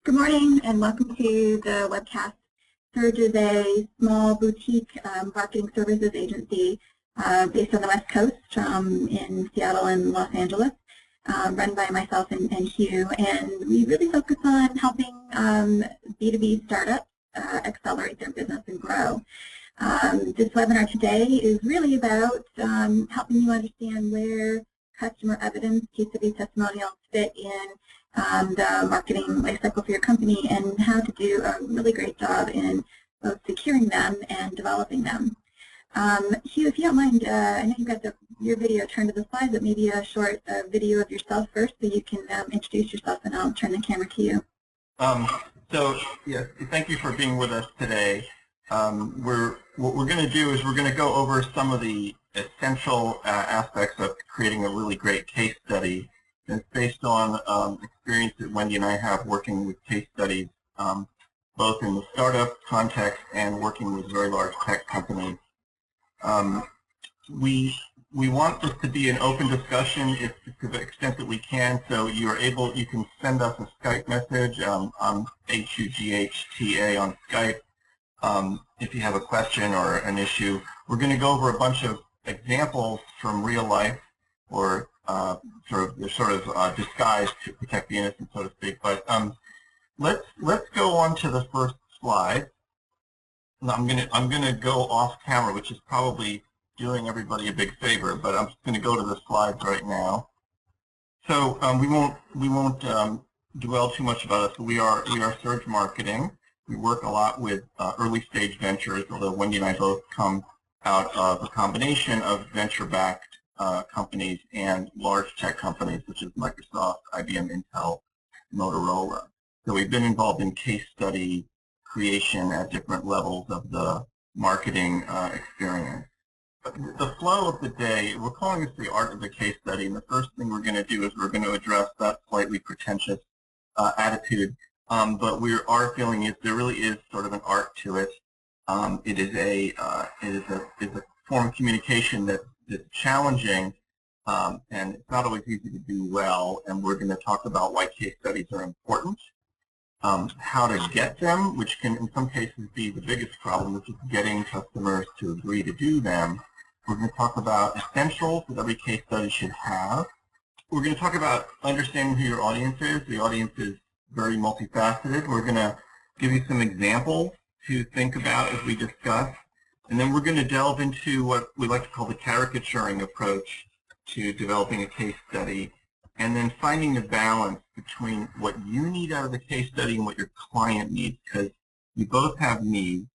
Good morning and welcome to the webcast. Surge is a small boutique marketing services agency based on the West Coast in Seattle and Los Angeles, run by myself and Hugh. And we really focus on helping B2B startups accelerate their business and grow. This webinar today is really about helping you understand where customer evidence, case study testimonials fit in the marketing lifecycle for your company and how to do a really great job in both securing them and developing them. Hugh, if you don't mind, I know you've got your video turned to the side, but maybe a short video of yourself first so you can introduce yourself, and I'll turn the camera to you. Yes, thank you for being with us today. What we're going to do is we're going to go over some of the essential aspects of creating a really great case study. It's based on experience that Wendy and I have working with case studies, both in the startup context and working with very large tech companies. We want this to be an open discussion to the extent that we can. So you can send us a Skype message. I'm HUGHTA on Skype. If you have a question or an issue, we're going to go over a bunch of examples from real life, or they're sort of disguised to protect the innocent, so to speak. But let's go on to the first slide. I'm gonna go off camera, which is probably doing everybody a big favor, but I'm just going to go to the slides right now. So we won't dwell too much about us. We are Surge Marketing. We work a lot with early stage ventures, although Wendy and I both come out of a combination of venture-backed companies and large tech companies such as Microsoft, IBM, Intel, Motorola. So we've been involved in case study creation at different levels of the marketing experience. But the flow of the day, we're calling this the art of the case study, and the first thing we're going to do is we're going to address that slightly pretentious attitude. But our feeling is there really is sort of an art to it. It is a form of communication that's challenging, and it's not always easy to do well. And we're going to talk about why case studies are important, how to get them, which can in some cases be the biggest problem, which is getting customers to agree to do them. We're going to talk about essentials that every case study should have. We're going to talk about understanding who your audience is. The audience is very multifaceted. We're going to give you some examples to think about as we discuss. And then we're going to delve into what we like to call the caricaturing approach to developing a case study, and then finding the balance between what you need out of the case study and what your client needs, because you both have needs,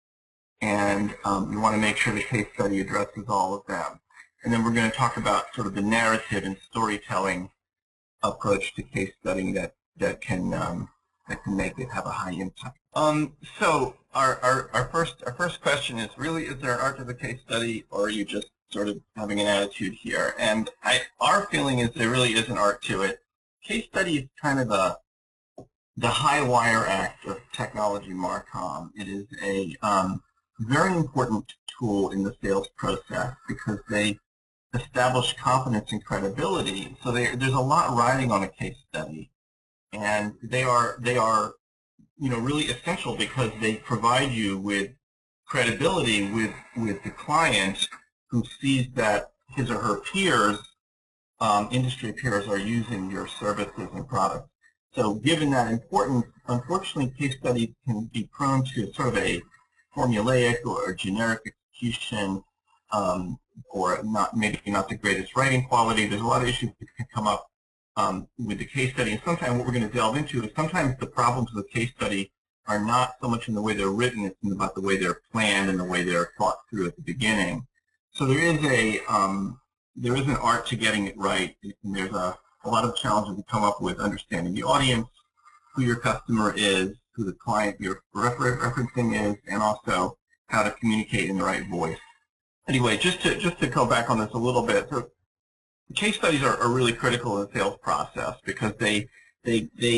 and you want to make sure the case study addresses all of them. And then we're going to talk about sort of the narrative and storytelling approach to case studying that can make it have a high impact. So our first question is really, is there an art to the case study, or are you just sort of having an attitude here? And our feeling is there really is an art to it. Case study is kind of the high wire act of technology marcom. It is a very important tool in the sales process because they establish confidence and credibility. So there's a lot riding on a case study, and they are really essential because they provide you with credibility with the client, who sees that his or her peers, industry peers, are using your services and products. So given that importance, unfortunately, case studies can be prone to sort of a formulaic or generic execution, or maybe not the greatest writing quality. There's a lot of issues that can come up with the case study. And sometimes what we're going to delve into is sometimes the problems of the case study are not so much in the way they're written, it's about the way they're planned and the way they're thought through at the beginning. So there is an art to getting it right, and there's a lot of challenges to come up with understanding the audience, who your customer is, who the client you're referencing is, and also how to communicate in the right voice. Anyway, just to go back on this a little bit, so case studies are really critical in the sales process because they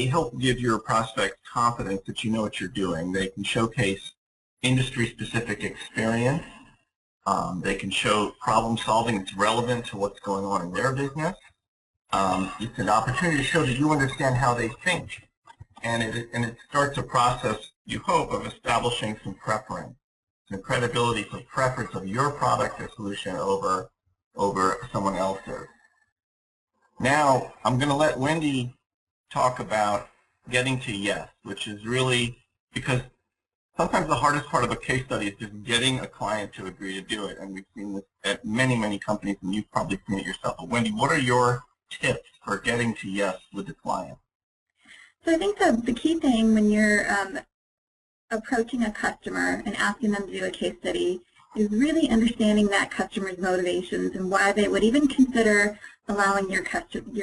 help give your prospects confidence that you know what you're doing. They can showcase industry-specific experience. They can show problem solving that's relevant to what's going on in their business. It's an opportunity to show that you understand how they think and it starts a process, you hope, of establishing some preference, some credibility, some preference of your product or solution over someone else's. Now, I'm going to let Wendy talk about getting to yes, which is really, because sometimes the hardest part of a case study is just getting a client to agree to do it, and we've seen this at many, many companies, and you've probably seen it yourself. But Wendy, what are your tips for getting to yes with the client? So I think the key thing when you're approaching a customer and asking them to do a case study is really understanding that customer's motivations and why they would even consider allowing your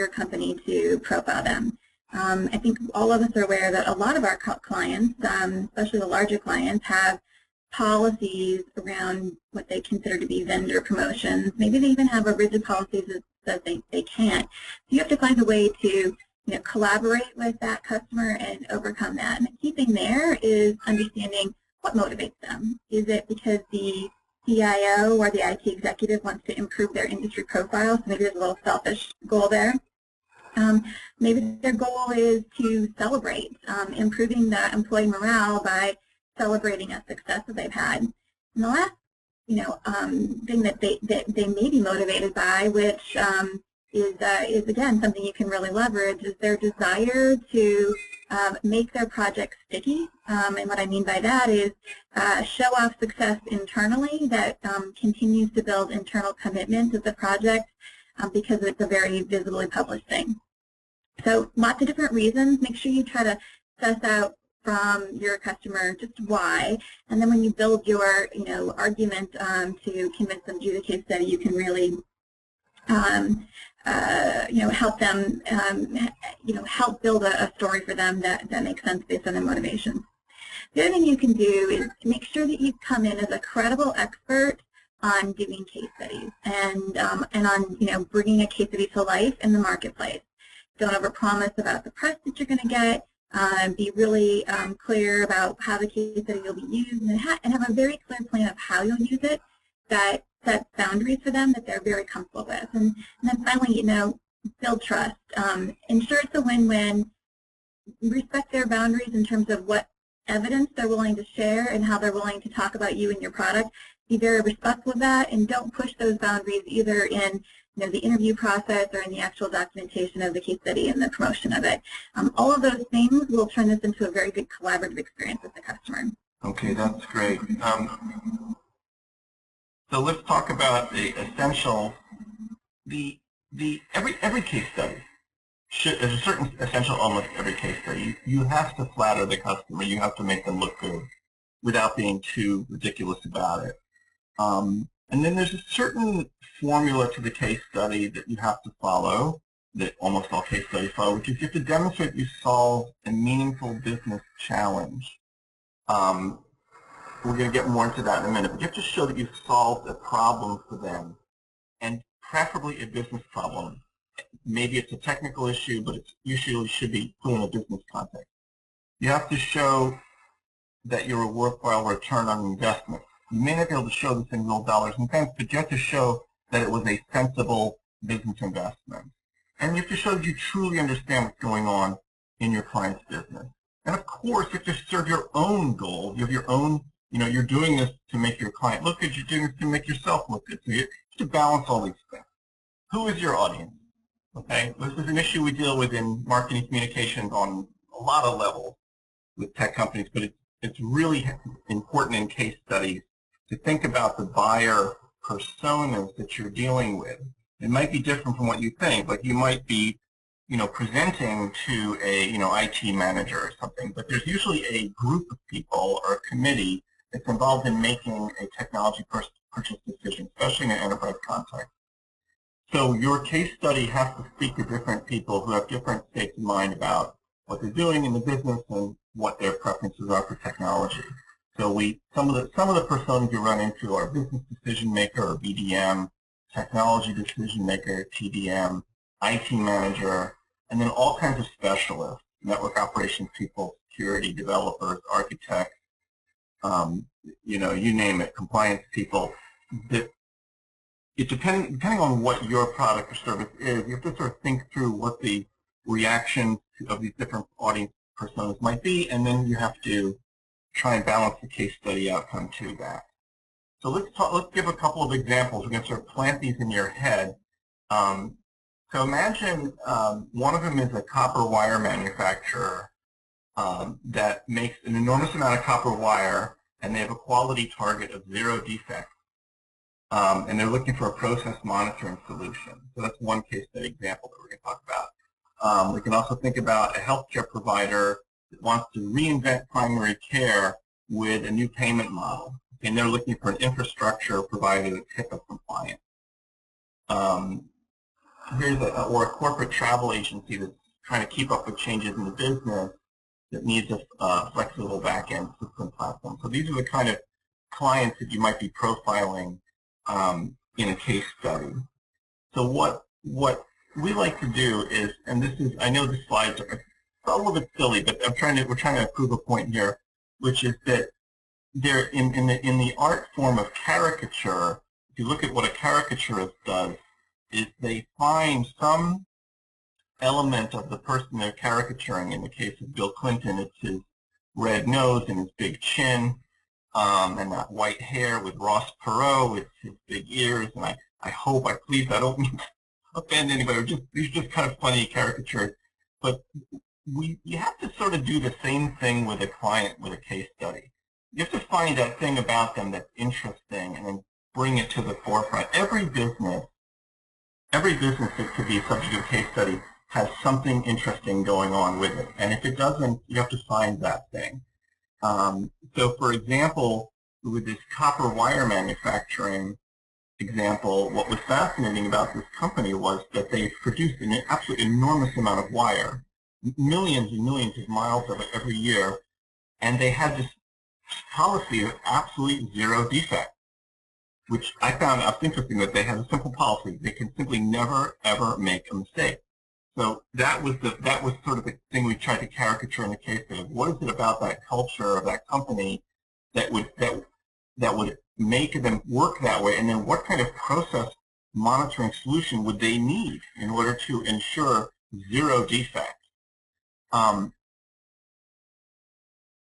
company to profile them. I think all of us are aware that a lot of our clients, especially the larger clients, have policies around what they consider to be vendor promotions. Maybe they even have a rigid policy that they can't. So you have to find a way to collaborate with that customer and overcome that. And the key thing there is understanding what motivates them. Is it because the CIO or the IT executive wants to improve their industry profile? So maybe there's a little selfish goal there. Maybe their goal is to celebrate, improving the employee morale by celebrating a success that they've had. And the last, thing that they may be motivated by, which is again something you can really leverage, is their desire to make their project sticky. And what I mean by that is show off success internally that continues to build internal commitment to the project because it's a very visibly published thing. So lots of different reasons. Make sure you try to suss out from your customer just why, and then when you build your argument to convince them to do the case study, you can really help them, help build a story for them that makes sense based on their motivations. The other thing you can do is make sure that you come in as a credible expert on doing case studies and on bringing a case study to life in the marketplace. Don't overpromise about the press that you're going to get. Be really clear about how the case study will be used, and have a very clear plan of how you'll use it that sets boundaries for them that they're very comfortable with. And then finally, build trust. Ensure it's a win-win. Respect their boundaries in terms of what evidence they're willing to share and how they're willing to talk about you and your product. Be very respectful of that, and don't push those boundaries either in the interview process or in the actual documentation of the case study and the promotion of it. All of those things will turn this into a very good collaborative experience with the customer. Okay, that's great. So let's talk about the essential. Every case study there's a certain essential element to every case study. You have to flatter the customer. You have to make them look good without being too ridiculous about it. And then there's a certain formula to the case study that you have to follow, that almost all case studies follow, which is you have to demonstrate you solve a meaningful business challenge. We're going to get more into that in a minute, but you have to show that you've solved a problem for them, and preferably a business problem. Maybe it's a technical issue, but it usually should be put in a business context. You have to show that you're a worthwhile return on investment. You may not be able to show this in real dollars and cents, but you have to show that it was a sensible business investment. And you have to show that you truly understand what's going on in your client's business. And of course, you have to serve your own goals. You have your own, you're doing this to make your client look good. You're doing this to make yourself look good. So you have to balance all these things. Who is your audience? Okay, this is an issue we deal with in marketing communications on a lot of levels with tech companies, but it's really important in case studies to think about the buyer personas that you're dealing with. It might be different from what you think. Like you might be, presenting to a, IT manager or something, but there's usually a group of people or a committee that's involved in making a technology purchase decision, especially in an enterprise context. So your case study has to speak to different people who have different states of mind about what they're doing in the business and what their preferences are for technology. So some of the personas you run into are business decision maker or BDM, technology decision maker, TDM, IT manager, and then all kinds of specialists, network operations people, security, developers, architects, you name it, compliance people. Depending on what your product or service is, you have to sort of think through what the reactions of these different audience personas might be, and then you have to try and balance the case study outcome to that. So let's give a couple of examples. We're going to sort of plant these in your head. So imagine one of them is a copper wire manufacturer that makes an enormous amount of copper wire, and they have a quality target of 0 defects. And they're looking for a process monitoring solution. So that's one case study example that we're going to talk about. We can also think about a healthcare provider that wants to reinvent primary care with a new payment model. And they're looking for an infrastructure provider that's HIPAA compliant. Or a corporate travel agency that's trying to keep up with changes in the business that needs a flexible back-end system platform. So these are the kind of clients that you might be profiling in a case study. So what we like to do is, and this is, I know the slides are a little bit silly, but we're trying to prove a point here, which is that there in the art form of caricature, if you look at what a caricaturist does, is they find some element of the person they're caricaturing. In the case of Bill Clinton, it's his red nose and his big chin, and that white hair with Ross Perot, it's his big ears, and I hope, I don't mean to offend anybody, these are just kind of funny caricatures. But you have to sort of do the same thing with a client with a case study. You have to find that thing about them that's interesting and then bring it to the forefront. Every business that could be a subject of a case study has something interesting going on with it. And if it doesn't, you have to find that thing. So for example, with this copper wire manufacturing example, what was fascinating about this company was that they produced an absolutely enormous amount of wire, millions and millions of miles of it every year, and they had this policy of absolute 0 defect, which I found interesting, that they had a simple policy. They can simply never, ever make a mistake. So that was sort of the thing we tried to caricature in the case study. What is it about that culture of that company that would make them work that way, and then what kind of process monitoring solution would they need in order to ensure 0 defect?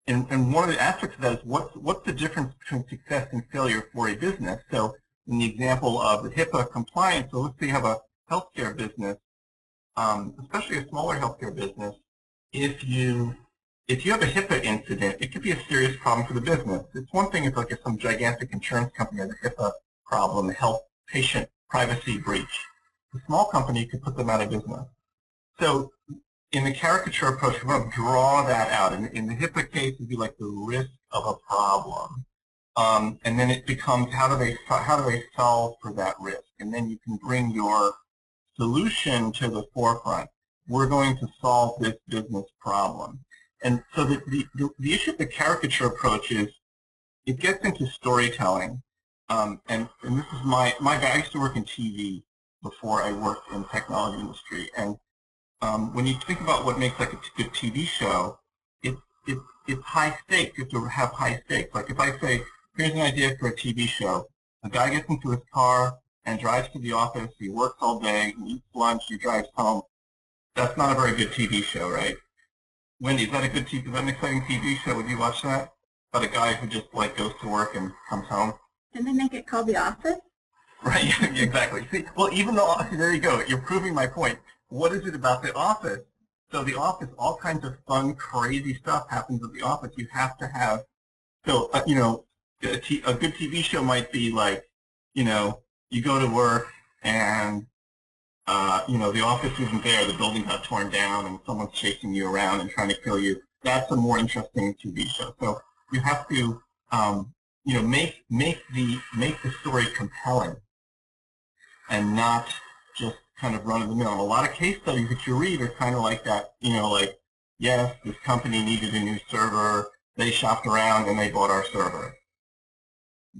And one of the aspects of that is what's the difference between success and failure for a business? So in the example of the HIPAA compliance, so let's say you have a healthcare business, especially a smaller healthcare business. If you have a HIPAA incident, it could be a serious problem for the business. It's one thing if like some gigantic insurance company has a HIPAA problem, a health patient privacy breach. A small company could put them out of business. So in the caricature approach, we're going to draw that out. In the HIPAA case, it would be like the risk of a problem. And then it becomes how do they solve for that risk? And then you can bring your solution to the forefront. We're going to solve this business problem. And so the issue of the caricature approach is it gets into storytelling. And this is my I used to work in TV before I worked in the technology industry. And when you think about what makes like a good TV show, it's high stakes. You have to have high stakes. Like if I say, here's an idea for a TV show. A guy gets into his car and drives to the office. He works all day, he eats lunch, he drives home. That's not a very good TV show, right? Wendy, is that an exciting TV show? Would you watch that? About a guy who just like goes to work and comes home? Didn't they make it called The Office? Right, yeah, exactly. See, well, even though, there you go, you're proving my point. What is it about The Office? So The Office, all kinds of fun, crazy stuff happens at The Office. You have to have, so, you know, a good TV show might be like, you know, you go to work and, you know, the office isn't there, the building got torn down and someone's chasing you around and trying to kill you. That's a more interesting TV show. So you have to, you know, make the story compelling and not just kind of run of the mill. And a lot of case studies that you read are kind of like that, you know, like, yes, this company needed a new server, they shopped around and they bought our server.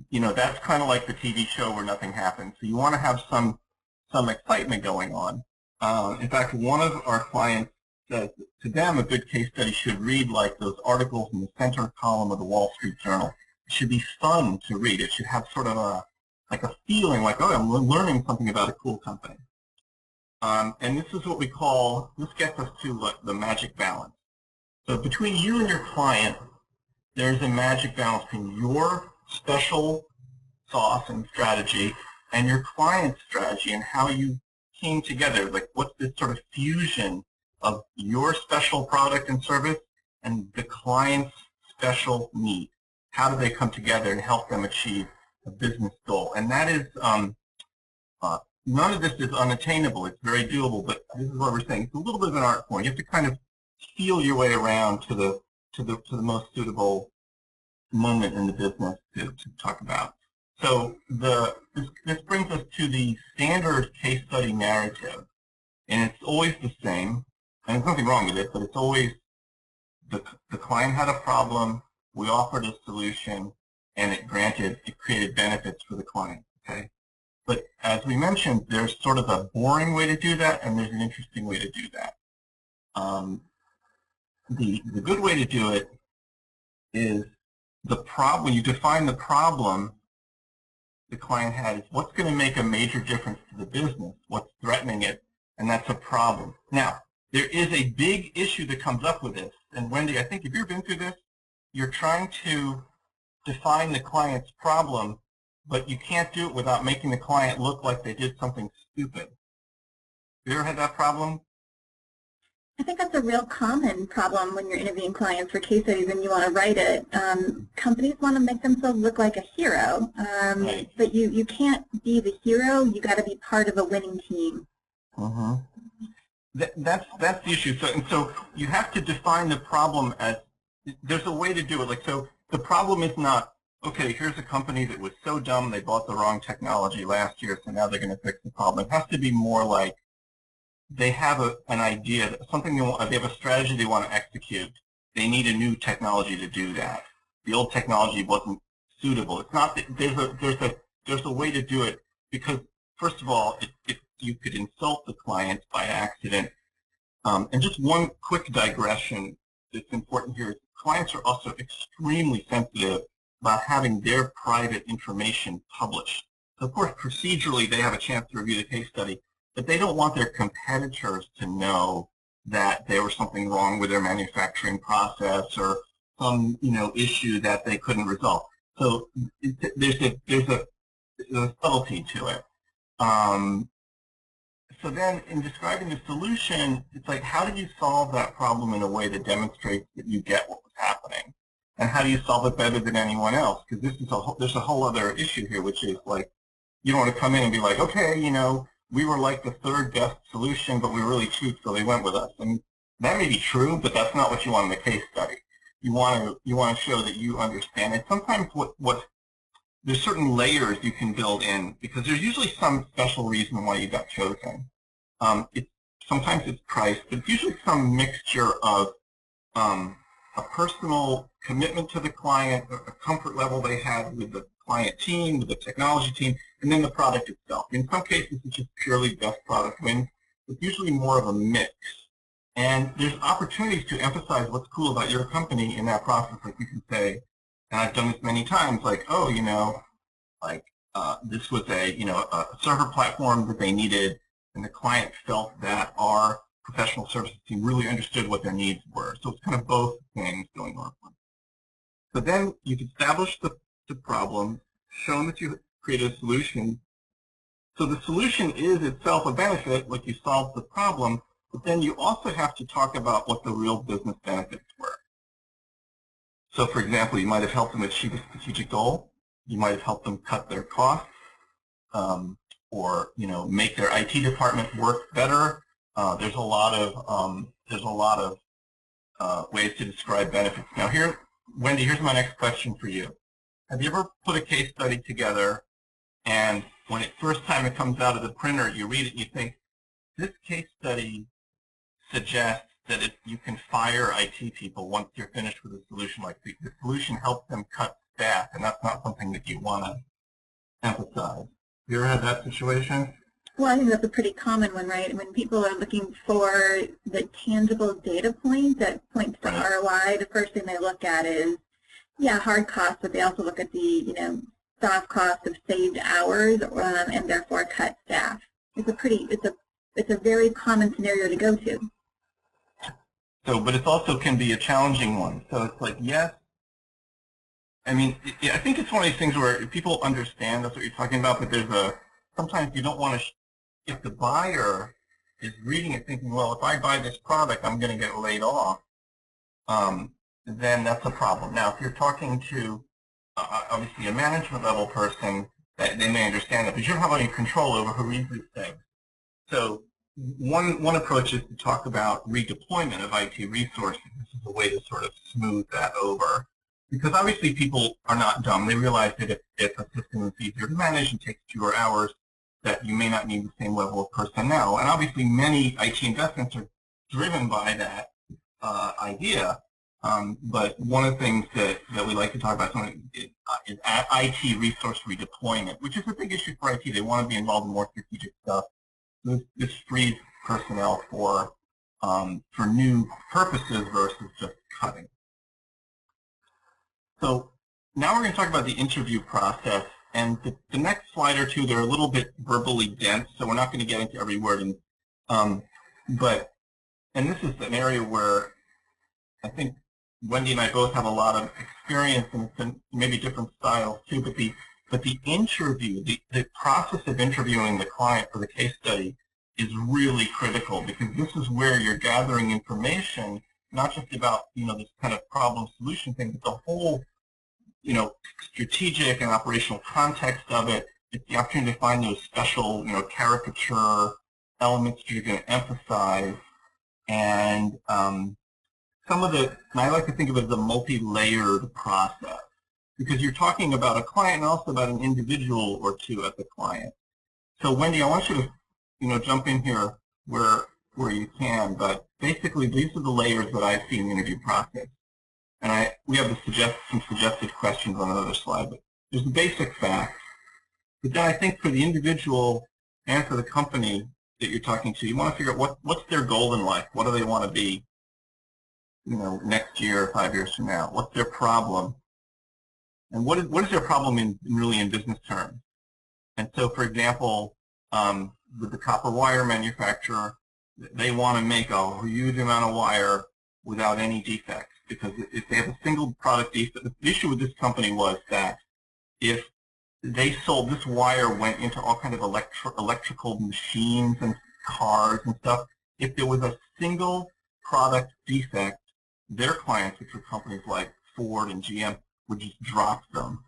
You know, that's kind of like the TV show where nothing happens. So you want to have some excitement going on. In fact, one of our clients says to them a good case study should read like those articles in the center column of the Wall Street Journal. It should be fun to read. It should have sort of a feeling like, oh, I'm learning something about a cool company. And this is what we call, this gets us to the magic balance. So between you and your client, there's a magic balance between your special sauce and strategy and your client's strategy and how you came together. Like, what's this sort of fusion of your special product and service and the client's special need? How do they come together and help them achieve a business goal? And that is, none of this is unattainable. It's very doable, but this is what we're saying. It's a little bit of an art form. You have to kind of feel your way around to the most suitable moment in the business to talk about. So this brings us to the standard case study narrative, and it's always the same, and there's nothing wrong with it, but it's always the client had a problem, we offered a solution, and it created benefits for the client. Okay, but as we mentioned, there's sort of a boring way to do that, and there's an interesting way to do that. The good way to do it is when you define the problem the client has, what's going to make a major difference to the business, what's threatening it, and that's a problem. Now, there is a big issue that comes up with this, and Wendy, I think if you've been through this, you're trying to define the client's problem, but you can't do it without making the client look like they did something stupid. You ever had that problem? I think that's a real common problem when you're interviewing clients for case studies and you want to write it. Companies want to make themselves look like a hero, Right. but you can't be the hero. You got to be part of a winning team. Mm-hmm. That's the issue. So you have to define the problem as, there's a way to do it. Like, so the problem is not, okay, here's a company that was so dumb they bought the wrong technology last year, so now they're going to fix the problem. It has to be more like, they have an idea, something they have a strategy they want to execute. They need a new technology to do that. The old technology wasn't suitable. It's not that there's a way to do it, because first of all, you could insult the client by accident. And just one quick digression that's important here is clients are also extremely sensitive about having their private information published. So of course, procedurally, they have a chance to review the case study, but they don't want their competitors to know that there was something wrong with their manufacturing process or some issue that they couldn't resolve. So there's a subtlety to it. So then in describing the solution, it's like, how do you solve that problem in a way that demonstrates that you get what was happening? And how do you solve it better than anyone else? Because there's a whole other issue here, which is like, you don't want to come in and be like, okay, we were like the third best solution, but we were really cheap, so they went with us. And that may be true, but that's not what you want in the case study. You want to show that you understand it. Sometimes there's certain layers you can build in, because there's usually some special reason why you got chosen. Sometimes it's price, but it's usually some mixture of a personal commitment to the client, a comfort level they had with the client team, with the technology team, and then the product itself. In some cases, it's just purely best product wins. It's usually more of a mix. And there's opportunities to emphasize what's cool about your company in that process. Like you can say, and I've done this many times, like, oh, this was a server platform that they needed, and the client felt that our professional services team really understood what their needs were. So it's kind of both things going on. So then you've established the problem, shown that you created a solution. So the solution is itself a benefit, like you solved the problem, but then you also have to talk about what the real business benefits were. So for example, you might have helped them achieve a strategic goal. You might have helped them cut their costs, or make their IT department work better. There's a lot of ways to describe benefits. Now here, Wendy, here's my next question for you. Have you ever put a case study together, and when first time it comes out of the printer, you read it and you think, this case study suggests that you can fire IT people once you're finished with a solution, like the solution helps them cut staff, and that's not something that you want to emphasize. You ever had that situation? Well, I think that's a pretty common one, right? When people are looking for the tangible data point that points to ROI, the first thing they look at is, yeah, hard costs, but they also look at the, soft cost of saved hours, and therefore cut staff. It's a very common scenario to go to. So, but it also can be a challenging one. So it's like, yes, I mean, I think it's one of these things where people understand that's what you're talking about, but sometimes you don't want to, if the buyer is reading it thinking, well, if I buy this product, I'm going to get laid off, then that's a problem. Now, if you're talking to, obviously, a management level person, they may understand that, but you don't have any control over who reads these things. So one approach is to talk about redeployment of IT resources. This is a way to sort of smooth that over. Because obviously people are not dumb. They realize that if a system is easier to manage and takes fewer hours, that you may not need the same level of personnel. And obviously many IT investments are driven by that idea. But one of the things that we like to talk about is IT resource redeployment, which is a big issue for IT. They want to be involved in more strategic stuff. This frees personnel for new purposes versus just cutting. So now we're going to talk about the interview process. And the next slide or two, they're a little bit verbally dense, so we're not going to get into every word. And this is an area where I think Wendy and I both have a lot of experience, and it's maybe different styles too. But the interview, the process of interviewing the client for the case study is really critical, because this is where you're gathering information, not just about this kind of problem solution thing, but the whole strategic and operational context of it. It's the opportunity to find those special, caricature elements you're going to emphasize. And and I like to think of it as a multi-layered process, because you're talking about a client and also about an individual or two at the client. So Wendy, I want you to, jump in here where you can, but basically these are the layers that I see in the interview process. And we have some suggested questions on another slide, but there's the basic facts. But then I think for the individual and for the company that you're talking to, you want to figure out what's their goal in life. What do they want to be, next year, 5 years from now? What's their problem? And what is their problem really in business terms? And so, for example, with the copper wire manufacturer, they want to make a huge amount of wire without any defects. Because if they have a single product defect, the issue with this company was that if they sold, this wire went into all kind of electrical machines and cars and stuff. If there was a single product defect, their clients, which were companies like Ford and GM, would just drop them.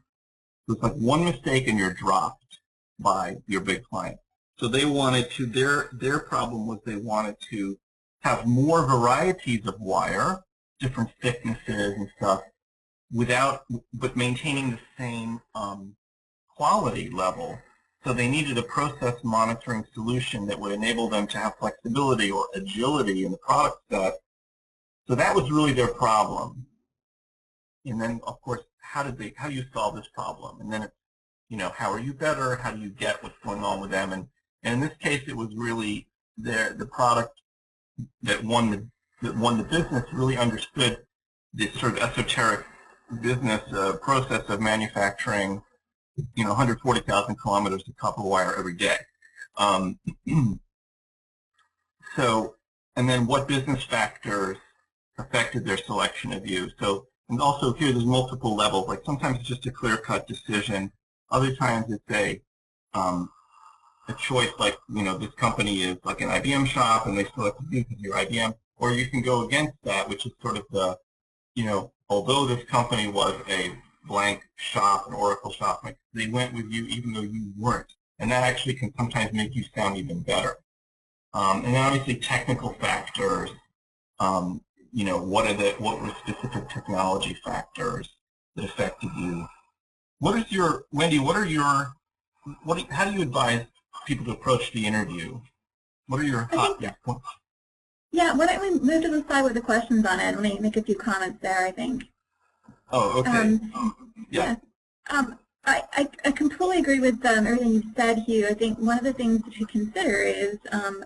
So it's like one mistake and you're dropped by your big client. So they wanted to, their problem was they wanted to have more varieties of wire, different thicknesses and stuff, but maintaining the same quality level. So they needed a process monitoring solution that would enable them to have flexibility or agility in the product set. So that was really their problem. And then, of course, how do you solve this problem? And then it's, how are you better? How do you get what's going on with them? And in this case, it was really the product that won the business really understood this sort of esoteric business process of manufacturing, 140,000 kilometers of copper wire every day. So, and then what business factors affected their selection of you? So, and also here there's multiple levels. Like sometimes it's just a clear-cut decision. Other times it's a choice, like this company is like an IBM shop, and they selected you because you're IBM. Or you can go against that, which is sort of the, although this company was a blank shop, an Oracle shop, they went with you even though you weren't. And that actually can sometimes make you sound even better. And then obviously technical factors, what were specific technology factors that affected you? Wendy, how do you advise people to approach the interview? What are your thoughts? Yeah, why don't we move to the slide with the questions on it? Let me make a few comments there, I think. Oh, okay. Yeah. I completely agree with everything you said, Hugh. I think one of the things to consider is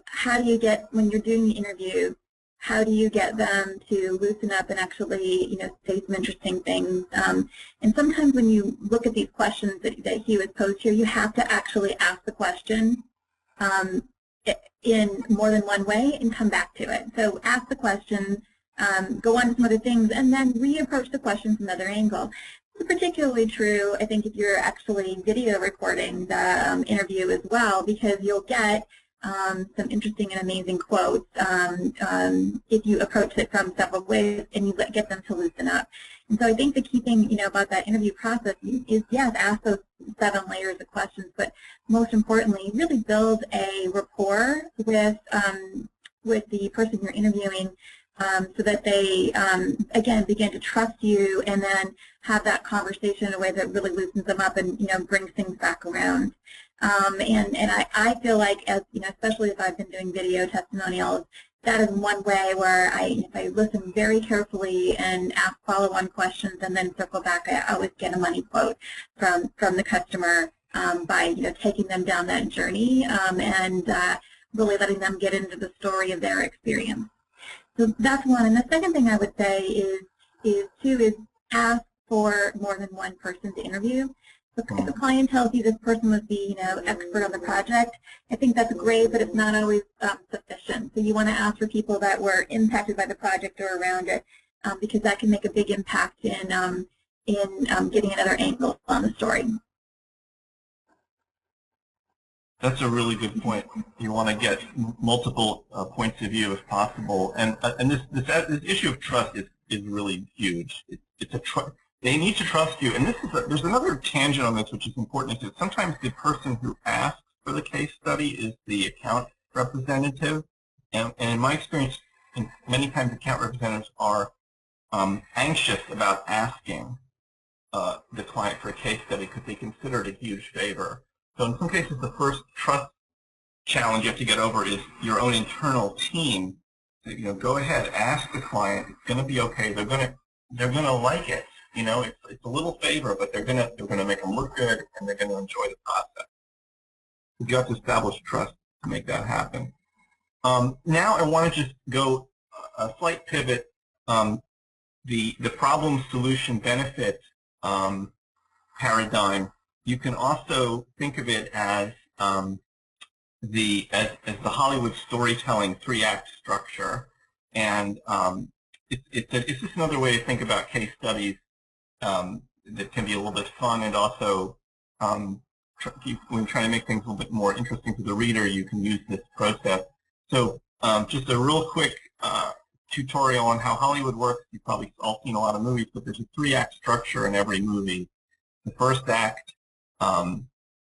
how do you get, when you're doing the interview, how do you get them to loosen up and actually, say some interesting things? And sometimes when you look at these questions that Hugh has posed here, you have to actually ask the question in more than one way and come back to it. So ask the question, go on to some other things, and then reapproach the question from another angle. It's particularly true, I think, if you're actually video recording the interview as well, because you'll get some interesting and amazing quotes if you approach it from several ways and you get them to loosen up. And so I think the key thing, about that interview process is, yes, ask those 7 layers of questions, but most importantly, really build a rapport with the person you're interviewing, so that they, again, begin to trust you and then have that conversation in a way that really loosens them up and, brings things back around. And I feel like, as especially as I've been doing video testimonials, that is one way where if I listen very carefully and ask follow-on questions and then circle back, I always get a money quote from the customer by taking them down that journey and really letting them get into the story of their experience. So that's one. And the second thing I would say is ask for more than one person to interview. So if the client tells you this person was the expert on the project, I think that's great, but it's not always sufficient. So you want to ask for people that were impacted by the project or around it, because that can make a big impact in getting another angle on the story. That's a really good point. You want to get multiple points of view if possible, and this issue of trust is really huge. It's a trust. They need to trust you, and there's another tangent on this which is important. Is that sometimes the person who asks for the case study is the account representative, and in my experience, many times account representatives are anxious about asking the client for a case study because they consider it a huge favor. So in some cases, the first trust challenge you have to get over is your own internal team. So, go ahead, ask the client. It's going to be okay. They're going to like it. It's a little favor, but they're going to make them look good, and they're going to enjoy the process. So you have to establish trust to make that happen. Now I want to just go a slight pivot. The problem solution benefit paradigm. You can also think of it as the Hollywood storytelling 3-act structure, and it's just another way to think about case studies that can be a little bit fun, and also when trying to make things a little bit more interesting to the reader, you can use this process. So just a real quick tutorial on how Hollywood works. You've probably all seen a lot of movies, but there's a 3-act structure in every movie. The first act,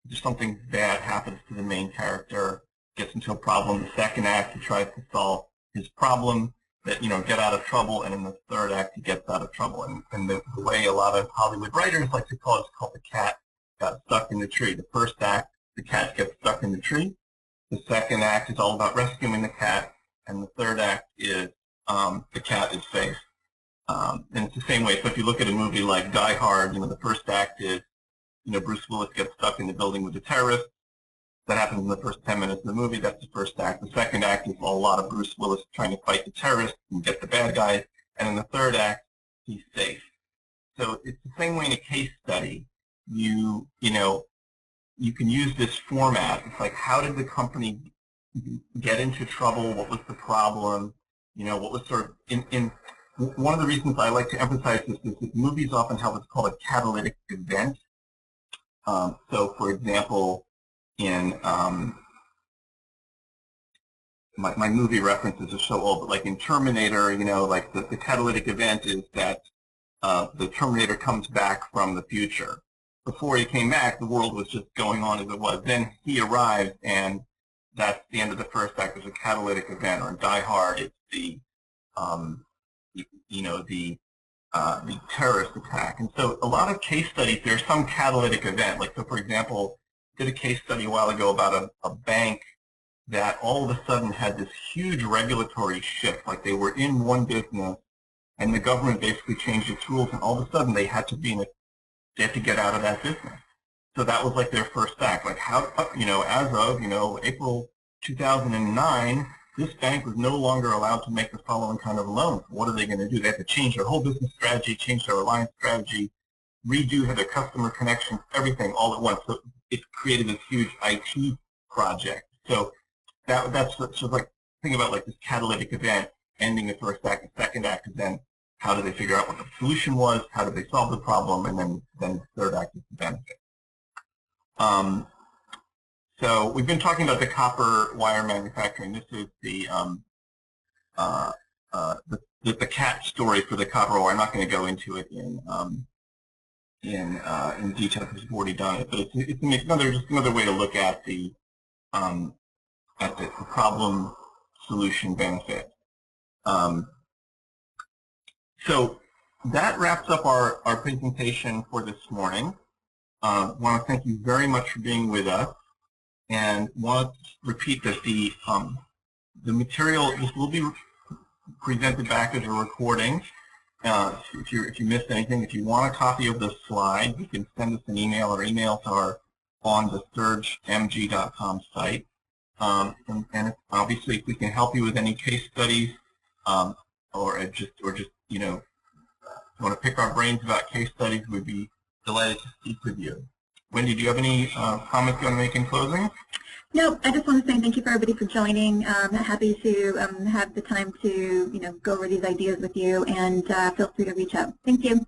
just something bad happens to the main character, gets into a problem. The second act, he tries to solve his problem, that get out of trouble, and in the third act, he gets out of trouble. And the way a lot of Hollywood writers like to call it is called the cat got stuck in the tree. The first act, the cat gets stuck in the tree. The second act is all about rescuing the cat, and the third act is the cat is safe. And it's the same way. So if you look at a movie like Die Hard, the first act is Bruce Willis gets stuck in the building with the terrorists. That happens in the first 10 minutes of the movie. That's the first act. The second act is a lot of Bruce Willis trying to fight the terrorists and get the bad guys. And in the third act, he's safe. So it's the same way in a case study. You can use this format. It's like, how did the company get into trouble? What was the problem? What was sort of one of the reasons I like to emphasize this is that movies often have what's called a catalytic event. So, for example, in my movie references are so old, but like in Terminator, like the catalytic event is that the Terminator comes back from the future. Before he came back, the world was just going on as it was. Then he arrives, and that's the end of the first act. There's a catalytic event. Or in Die Hard, it's the the terrorist attack. And so a lot of case studies, there's some catalytic event. Like, so for example, did a case study a while ago about a bank that all of a sudden had this huge regulatory shift. Like, they were in one business, and the government basically changed its rules, and all of a sudden they had to be they had to get out of that business. So that was like their first act. Like, how, as of, April 2009, this bank was no longer allowed to make the following kind of loans. What are they going to do? They have to change their whole business strategy, change their reliance strategy, redo their customer connections, everything all at once. So it created this huge IT project. So that's sort of like, think about like this catalytic event. ending the first act. The second act is then how do they figure out what the solution was, how do they solve the problem, and then the third act is the benefit. So we've been talking about the copper wire manufacturing. This is the cat story for the copper wire. I'm not going to go into it in detail because we've already done it, but it's just another way to look at the problem solution benefit. So that wraps up our presentation for this morning. I want to thank you very much for being with us, and want to repeat that the material, this will be presented back as a recording. If you missed anything, if you want a copy of the slide, you can send us an email or email to our on the surgemg.com site. And obviously, if we can help you with any case studies, or just you know, want to pick our brains about case studies, we'd be delighted to speak with you. Wendy, do you have any comments you want to make in closing? No, I just want to say thank you for everybody for joining. Happy to have the time to go over these ideas with you, and feel free to reach out. Thank you.